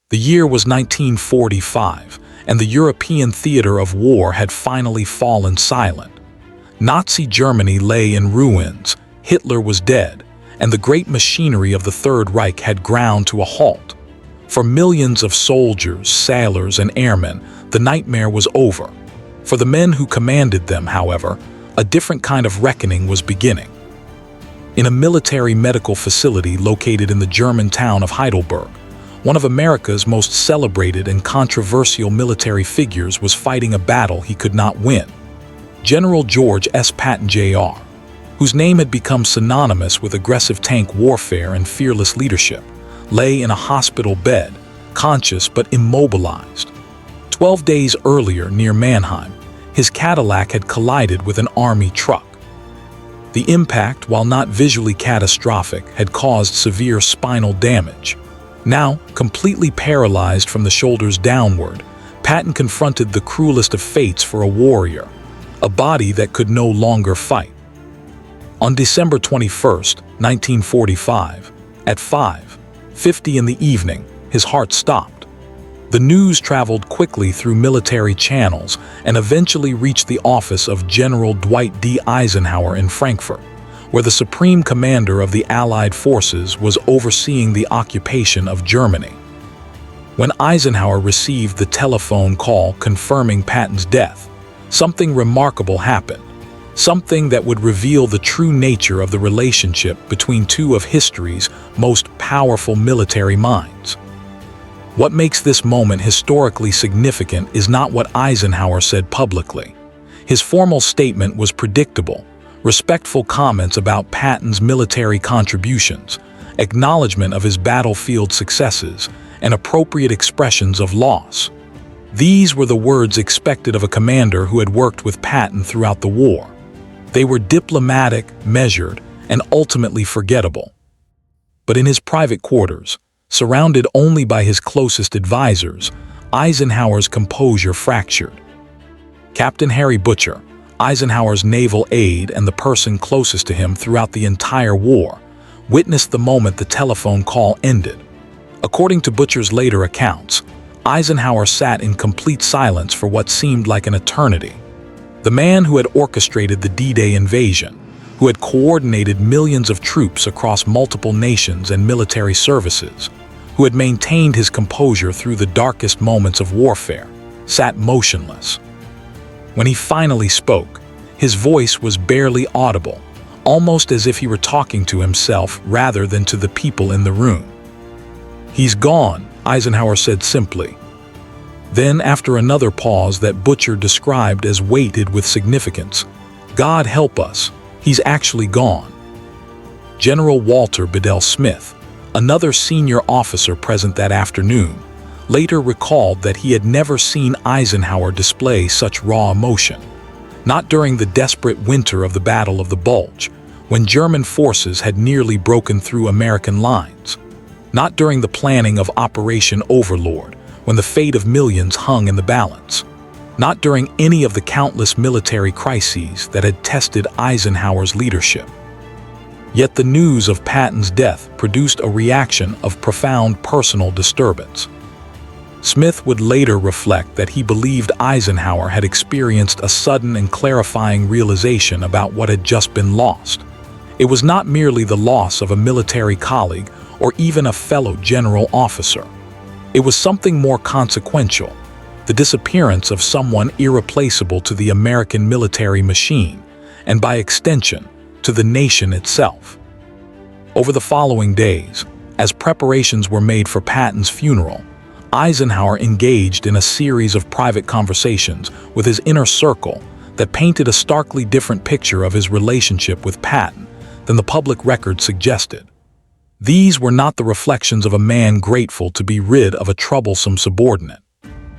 The year was 1945, and the European theater of war had finally fallen silent. Nazi Germany lay in ruins, Hitler was dead, and the great machinery of the Third Reich had ground to a halt. For millions of soldiers, sailors, and airmen, the nightmare was over. For the men who commanded them, however, a different kind of reckoning was beginning. In a military medical facility located in the German town of Heidelberg, one of America's most celebrated and controversial military figures was fighting a battle he could not win. General George S. Patton Jr., whose name had become synonymous with aggressive tank warfare and fearless leadership, lay in a hospital bed, conscious but immobilized. 12 days earlier, near Mannheim, his Cadillac had collided with an army truck. The impact, while not visually catastrophic, had caused severe spinal damage. Now, completely paralyzed from the shoulders downward, Patton confronted the cruelest of fates for a warrior, a body that could no longer fight. On December 21, 1945, at 5:50 in the evening, his heart stopped. The news traveled quickly through military channels and eventually reached the office of General Dwight D. Eisenhower in Frankfurt, where the supreme commander of the Allied forces was overseeing the occupation of Germany. When Eisenhower received the telephone call confirming Patton's death, something remarkable happened, something that would reveal the true nature of the relationship between two of history's most powerful military minds. What makes this moment historically significant is not what Eisenhower said publicly. His formal statement was predictable: respectful comments about Patton's military contributions, acknowledgement of his battlefield successes, and appropriate expressions of loss. These were the words expected of a commander who had worked with Patton throughout the war. They were diplomatic, measured, and ultimately forgettable. But in his private quarters, surrounded only by his closest advisors, Eisenhower's composure fractured. Captain Harry Butcher, Eisenhower's naval aide and the person closest to him throughout the entire war, witnessed the moment the telephone call ended. According to Butcher's later accounts, Eisenhower sat in complete silence for what seemed like an eternity. The man who had orchestrated the D-Day invasion, who had coordinated millions of troops across multiple nations and military services, who had maintained his composure through the darkest moments of warfare, sat motionless. When he finally spoke, his voice was barely audible, almost as if he were talking to himself rather than to the people in the room. "He's gone," Eisenhower said simply. Then, after another pause that Butcher described as weighted with significance, "God help us, he's actually gone." General Walter Bedell Smith, another senior officer present that afternoon, later recalled that he had never seen Eisenhower display such raw emotion. Not during the desperate winter of the Battle of the Bulge, when German forces had nearly broken through American lines. Not during the planning of Operation Overlord, when the fate of millions hung in the balance. Not during any of the countless military crises that had tested Eisenhower's leadership. Yet the news of Patton's death produced a reaction of profound personal disturbance. Smith would later reflect that he believed Eisenhower had experienced a sudden and clarifying realization about what had just been lost. It was not merely the loss of a military colleague or even a fellow general officer. It was something more consequential, the disappearance of someone irreplaceable to the American military machine, and by extension, to the nation itself. Over the following days, as preparations were made for Patton's funeral, Eisenhower engaged in a series of private conversations with his inner circle that painted a starkly different picture of his relationship with Patton than the public record suggested. These were not the reflections of a man grateful to be rid of a troublesome subordinate.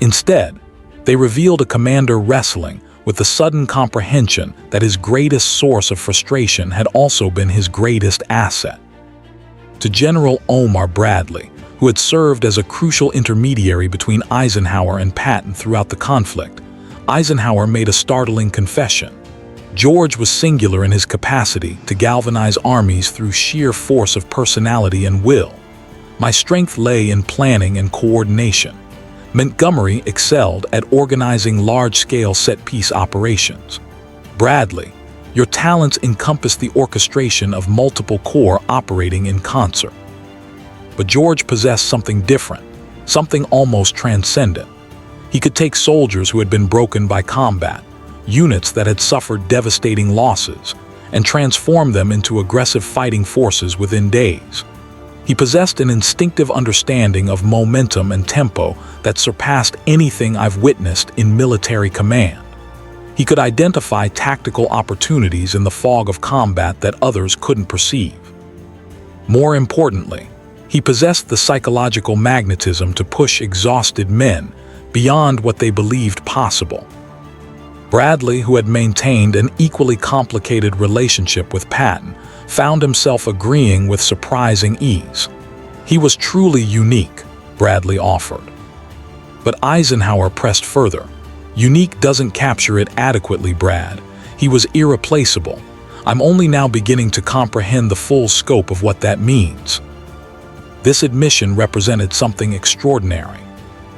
Instead, they revealed a commander wrestling with the sudden comprehension that his greatest source of frustration had also been his greatest asset. To General Omar Bradley, who had served as a crucial intermediary between Eisenhower and Patton throughout the conflict, Eisenhower made a startling confession. George was singular in his capacity to galvanize armies through sheer force of personality and will. My strength lay in planning and coordination. Montgomery excelled at organizing large-scale set-piece operations. Bradley, your talents encompass the orchestration of multiple corps operating in concert. But George possessed something different, something almost transcendent. He could take soldiers who had been broken by combat, units that had suffered devastating losses, and transform them into aggressive fighting forces within days. He possessed an instinctive understanding of momentum and tempo that surpassed anything I've witnessed in military command. He could identify tactical opportunities in the fog of combat that others couldn't perceive. More importantly, he possessed the psychological magnetism to push exhausted men beyond what they believed possible. Bradley, who had maintained an equally complicated relationship with Patton, found himself agreeing with surprising ease. He was truly unique, Bradley offered. But Eisenhower pressed further. Unique doesn't capture it adequately, Brad. He was irreplaceable. I'm only now beginning to comprehend the full scope of what that means. This admission represented something extraordinary.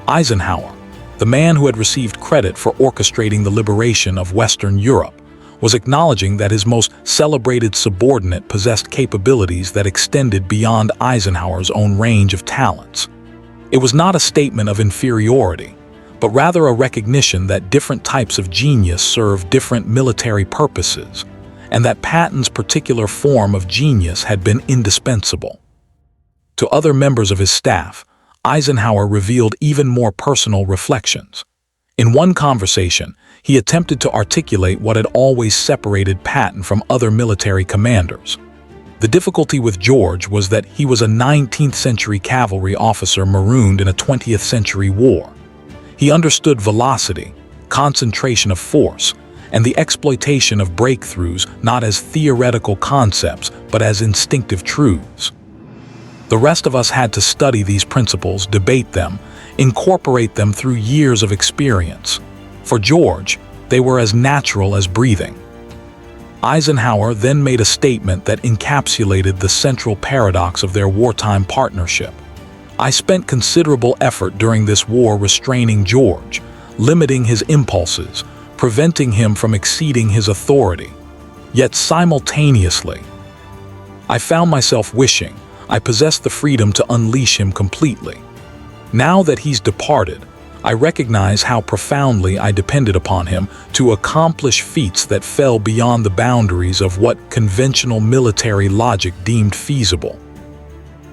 Eisenhower, the man who had received credit for orchestrating the liberation of Western Europe, was acknowledging that his most celebrated subordinate possessed capabilities that extended beyond Eisenhower's own range of talents. It was not a statement of inferiority, but rather a recognition that different types of genius serve different military purposes, and that Patton's particular form of genius had been indispensable. To other members of his staff, Eisenhower revealed even more personal reflections. In one conversation, he attempted to articulate what had always separated Patton from other military commanders. The difficulty with George was that he was a 19th-century cavalry officer marooned in a 20th-century war. He understood velocity, concentration of force, and the exploitation of breakthroughs not as theoretical concepts but as instinctive truths. The rest of us had to study these principles, debate them, incorporate them through years of experience. For George, they were as natural as breathing. Eisenhower then made a statement that encapsulated the central paradox of their wartime partnership. I spent considerable effort during this war restraining George, limiting his impulses, preventing him from exceeding his authority. Yet simultaneously, I found myself wishing I possessed the freedom to unleash him completely. Now that he's departed, I recognize how profoundly I depended upon him to accomplish feats that fell beyond the boundaries of what conventional military logic deemed feasible.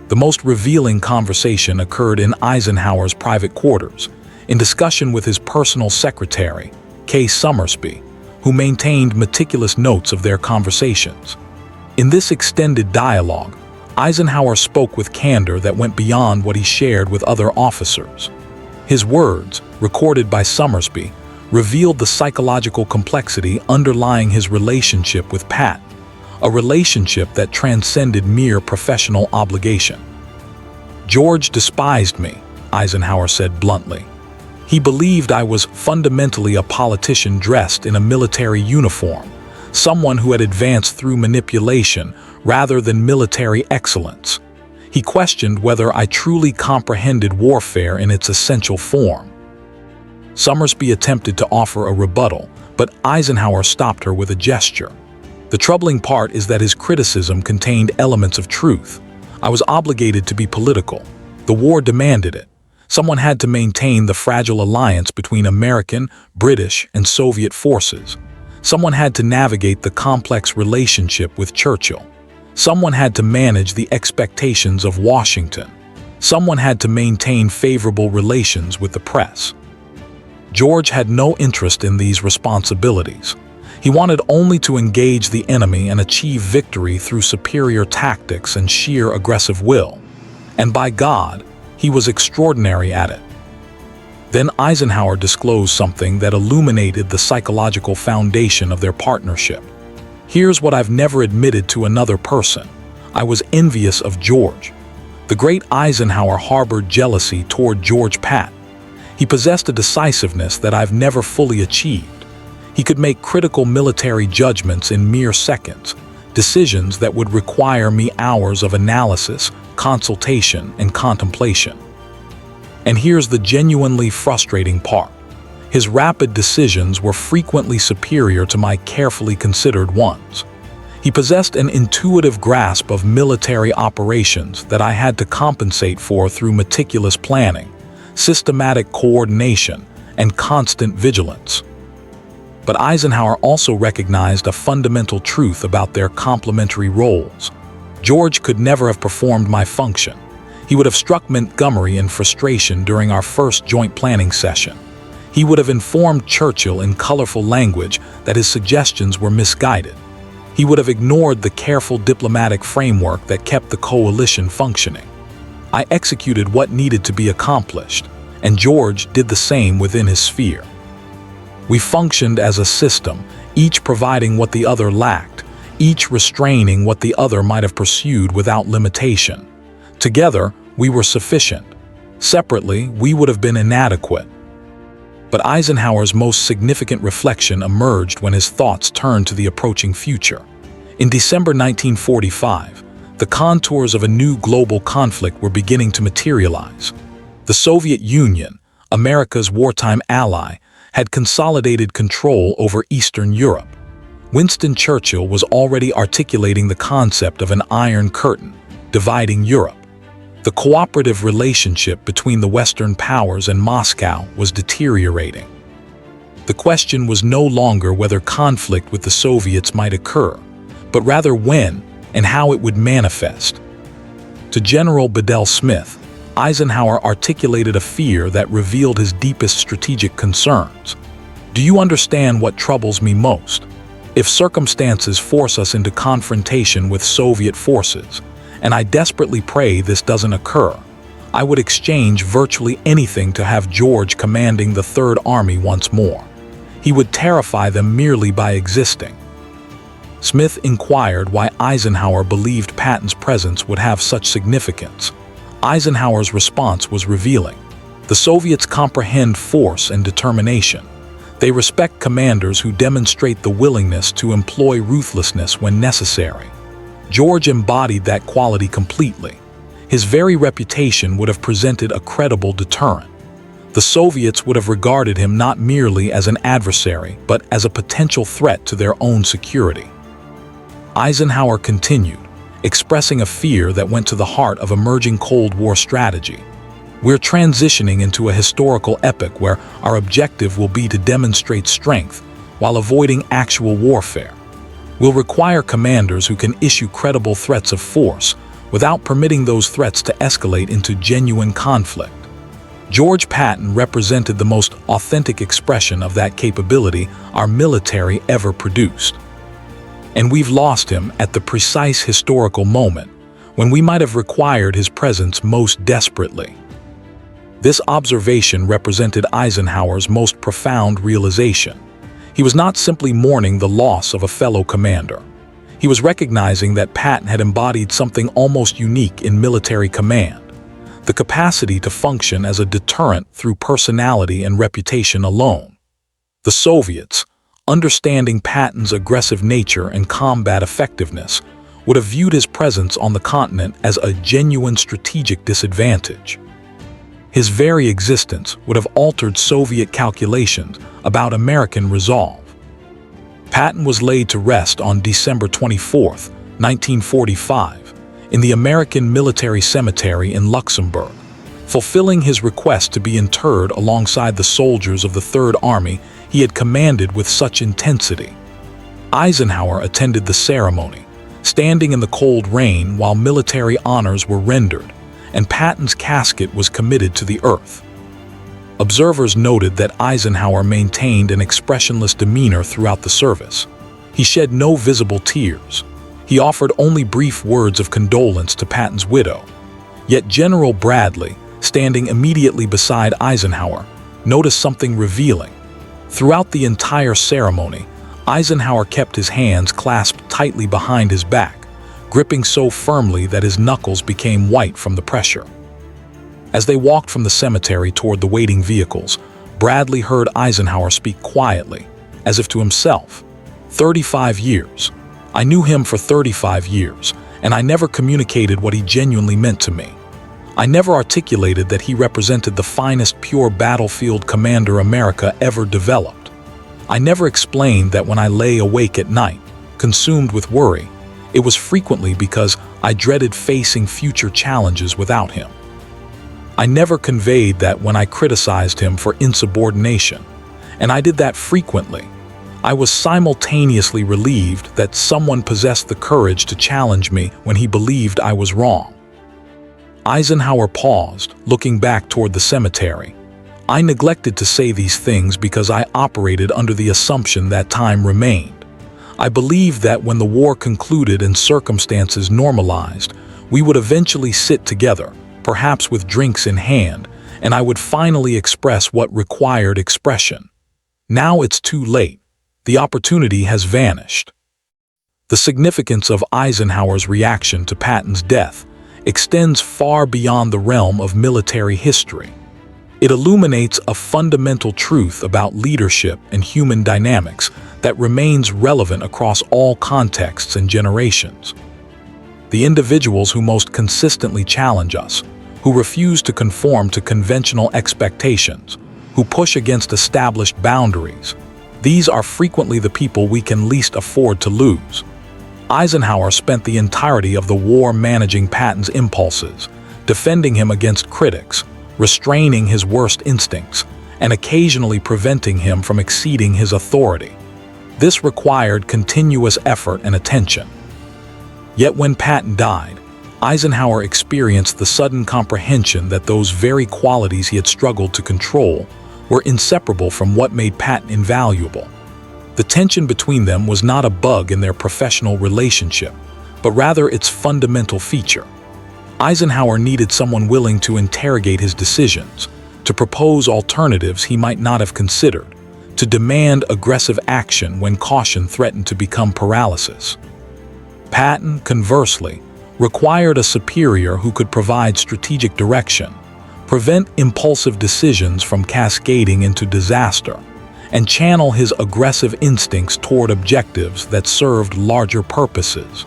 The most revealing conversation occurred in Eisenhower's private quarters, in discussion with his personal secretary, K. Summersby, who maintained meticulous notes of their conversations. In this extended dialogue, Eisenhower spoke with candor that went beyond what he shared with other officers. His words, recorded by Summersby, revealed the psychological complexity underlying his relationship with Patton, a relationship that transcended mere professional obligation. George despised me, Eisenhower said bluntly. He believed I was fundamentally a politician dressed in a military uniform, someone who had advanced through manipulation rather than military excellence. He questioned whether I truly comprehended warfare in its essential form. Summersby attempted to offer a rebuttal, but Eisenhower stopped her with a gesture. The troubling part is that his criticism contained elements of truth. I was obligated to be political. The war demanded it. Someone had to maintain the fragile alliance between American, British, and Soviet forces. Someone had to navigate the complex relationship with Churchill. Someone had to manage the expectations of Washington. Someone had to maintain favorable relations with the press. George had no interest in these responsibilities. He wanted only to engage the enemy and achieve victory through superior tactics and sheer aggressive will. And by God, he was extraordinary at it. Then Eisenhower disclosed something that illuminated the psychological foundation of their partnership. Here's what I've never admitted to another person. I was envious of George. The great Eisenhower harbored jealousy toward George Patton. He possessed a decisiveness that I've never fully achieved. He could make critical military judgments in mere seconds, decisions that would require me hours of analysis, consultation, and contemplation. And here's the genuinely frustrating part. His rapid decisions were frequently superior to my carefully considered ones. He possessed an intuitive grasp of military operations that I had to compensate for through meticulous planning, systematic coordination, and constant vigilance. But Eisenhower also recognized a fundamental truth about their complementary roles. George could never have performed my function. He would have struck Montgomery in frustration during our first joint planning session. He would have informed Churchill in colorful language that his suggestions were misguided. He would have ignored the careful diplomatic framework that kept the coalition functioning. I executed what needed to be accomplished, and George did the same within his sphere. We functioned as a system, each providing what the other lacked, each restraining what the other might have pursued without limitation. Together, we were sufficient. Separately, we would have been inadequate. But Eisenhower's most significant reflection emerged when his thoughts turned to the approaching future. In December 1945, the contours of a new global conflict were beginning to materialize. The Soviet Union, America's wartime ally, had consolidated control over Eastern Europe. Winston Churchill was already articulating the concept of an Iron Curtain, dividing Europe. The cooperative relationship between the Western powers and Moscow was deteriorating. The question was no longer whether conflict with the Soviets might occur, but rather when and how it would manifest. To General Bedell Smith, Eisenhower articulated a fear that revealed his deepest strategic concerns. "Do you understand what troubles me most? If circumstances force us into confrontation with Soviet forces, and I desperately pray this doesn't occur, I would exchange virtually anything to have George commanding the Third Army once more. He would terrify them merely by existing." Smith inquired why Eisenhower believed Patton's presence would have such significance. Eisenhower's response was revealing. The Soviets comprehend force and determination. They respect commanders who demonstrate the willingness to employ ruthlessness when necessary. George embodied that quality completely. His very reputation would have presented a credible deterrent. The Soviets would have regarded him not merely as an adversary, but as a potential threat to their own security. Eisenhower continued, expressing a fear that went to the heart of emerging Cold War strategy. "We're transitioning into a historical epoch where our objective will be to demonstrate strength while avoiding actual warfare. We'll require commanders who can issue credible threats of force without permitting those threats to escalate into genuine conflict." George Patton represented the most authentic expression of that capability our military ever produced. And we've lost him at the precise historical moment when we might have required his presence most desperately. This observation represented Eisenhower's most profound realization. He was not simply mourning the loss of a fellow commander. He was recognizing that Patton had embodied something almost unique in military command: the capacity to function as a deterrent through personality and reputation alone. The Soviets, understanding Patton's aggressive nature and combat effectiveness, would have viewed his presence on the continent as a genuine strategic disadvantage. His very existence would have altered Soviet calculations about American resolve. Patton was laid to rest on December 24, 1945, in the American Military Cemetery in Luxembourg, fulfilling his request to be interred alongside the soldiers of the Third Army he had commanded with such intensity. Eisenhower attended the ceremony, standing in the cold rain while military honors were rendered, and Patton's casket was committed to the earth. Observers noted that Eisenhower maintained an expressionless demeanor throughout the service. He shed no visible tears. He offered only brief words of condolence to Patton's widow. Yet General Bradley, standing immediately beside Eisenhower, noticed something revealing. Throughout the entire ceremony, Eisenhower kept his hands clasped tightly behind his back, gripping so firmly that his knuckles became white from the pressure. As they walked from the cemetery toward the waiting vehicles, Bradley heard Eisenhower speak quietly, as if to himself. 35 years. I knew him for 35 years, and I never communicated what he genuinely meant to me. I never articulated that he represented the finest pure battlefield commander America ever developed. I never explained that when I lay awake at night, consumed with worry, it was frequently because I dreaded facing future challenges without him. I never conveyed that when I criticized him for insubordination, and I did that frequently, I was simultaneously relieved that someone possessed the courage to challenge me when he believed I was wrong. Eisenhower paused, looking back toward the cemetery. I neglected to say these things because I operated under the assumption that time remained. I believed that when the war concluded and circumstances normalized, we would eventually sit together, perhaps with drinks in hand, and I would finally express what required expression. Now it's too late. The opportunity has vanished. The significance of Eisenhower's reaction to Patton's death extends far beyond the realm of military history. It illuminates a fundamental truth about leadership and human dynamics that remains relevant across all contexts and generations. The individuals who most consistently challenge us, who refuse to conform to conventional expectations, who push against established boundaries, these are frequently the people we can least afford to lose. Eisenhower spent the entirety of the war managing Patton's impulses, defending him against critics, restraining his worst instincts, and occasionally preventing him from exceeding his authority. This required continuous effort and attention. Yet when Patton died, Eisenhower experienced the sudden comprehension that those very qualities he had struggled to control were inseparable from what made Patton invaluable. The tension between them was not a bug in their professional relationship, but rather its fundamental feature. Eisenhower needed someone willing to interrogate his decisions, to propose alternatives he might not have considered, to demand aggressive action when caution threatened to become paralysis. Patton, conversely, required a superior who could provide strategic direction, prevent impulsive decisions from cascading into disaster, and channel his aggressive instincts toward objectives that served larger purposes.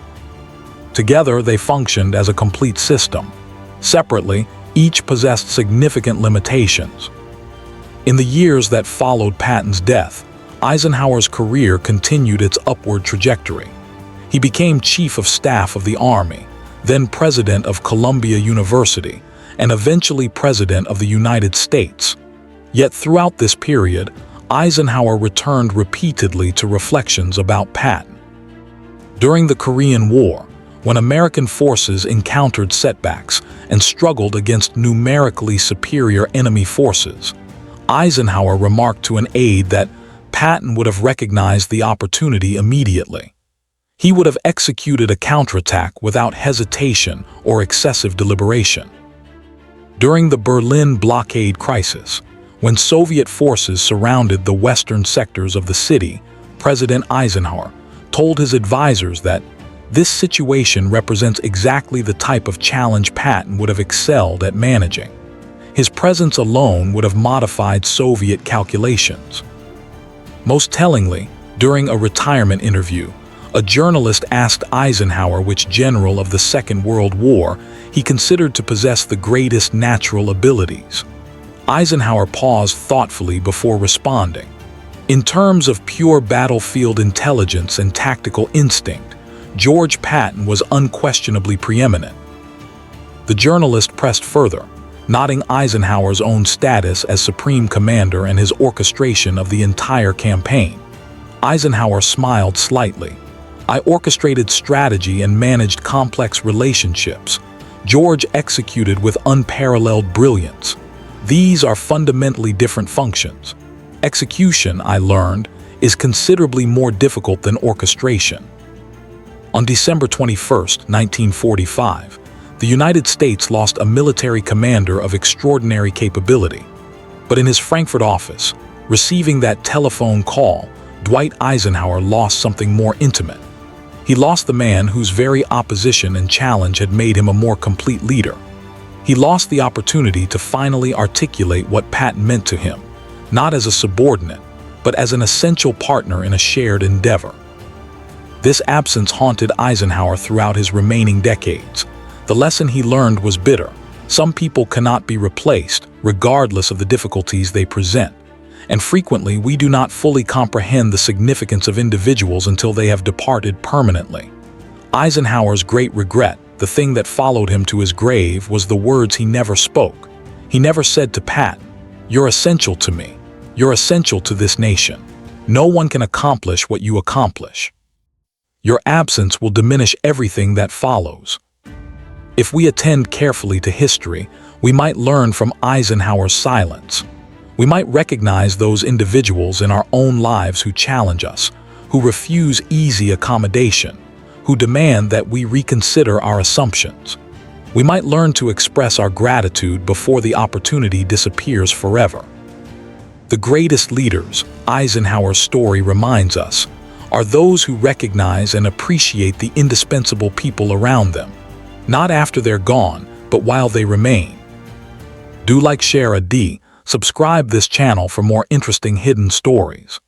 Together, they functioned as a complete system. Separately, each possessed significant limitations. In the years that followed Patton's death, Eisenhower's career continued its upward trajectory. He became Chief of Staff of the Army, then President of Columbia University, and eventually President of the United States. Yet throughout this period, Eisenhower returned repeatedly to reflections about Patton. During the Korean War, when American forces encountered setbacks and struggled against numerically superior enemy forces, Eisenhower remarked to an aide that Patton would have recognized the opportunity immediately. He would have executed a counterattack without hesitation or excessive deliberation. During the Berlin blockade crisis, when Soviet forces surrounded the western sectors of the city, President Eisenhower told his advisors that this situation represents exactly the type of challenge Patton would have excelled at managing. His presence alone would have modified Soviet calculations. Most tellingly, during a retirement interview, a journalist asked Eisenhower which general of the Second World War he considered to possess the greatest natural abilities. Eisenhower paused thoughtfully before responding. In terms of pure battlefield intelligence and tactical instinct, George Patton was unquestionably preeminent. The journalist pressed further, noting Eisenhower's own status as supreme commander and his orchestration of the entire campaign. Eisenhower smiled slightly. I orchestrated strategy and managed complex relationships. George executed with unparalleled brilliance. These are fundamentally different functions. Execution, I learned, is considerably more difficult than orchestration. On December 21, 1945, the United States lost a military commander of extraordinary capability. But in his Frankfurt office, receiving that telephone call, Dwight Eisenhower lost something more intimate. He lost the man whose very opposition and challenge had made him a more complete leader. He lost the opportunity to finally articulate what Patton meant to him, not as a subordinate, but as an essential partner in a shared endeavor. This absence haunted Eisenhower throughout his remaining decades. The lesson he learned was bitter. Some people cannot be replaced, regardless of the difficulties they present. And frequently, we do not fully comprehend the significance of individuals until they have departed permanently. Eisenhower's great regret, the thing that followed him to his grave, was the words he never spoke. He never said to Patton, "You're essential to me. You're essential to this nation. No one can accomplish what you accomplish. Your absence will diminish everything that follows." If we attend carefully to history, we might learn from Eisenhower's silence. We might recognize those individuals in our own lives who challenge us, who refuse easy accommodation, who demand that we reconsider our assumptions. We might learn to express our gratitude before the opportunity disappears forever. The greatest leaders, Eisenhower's story reminds us, are those who recognize and appreciate the indispensable people around them, not after they're gone, but while they remain. Do like, share, D, subscribe this channel for more interesting hidden stories.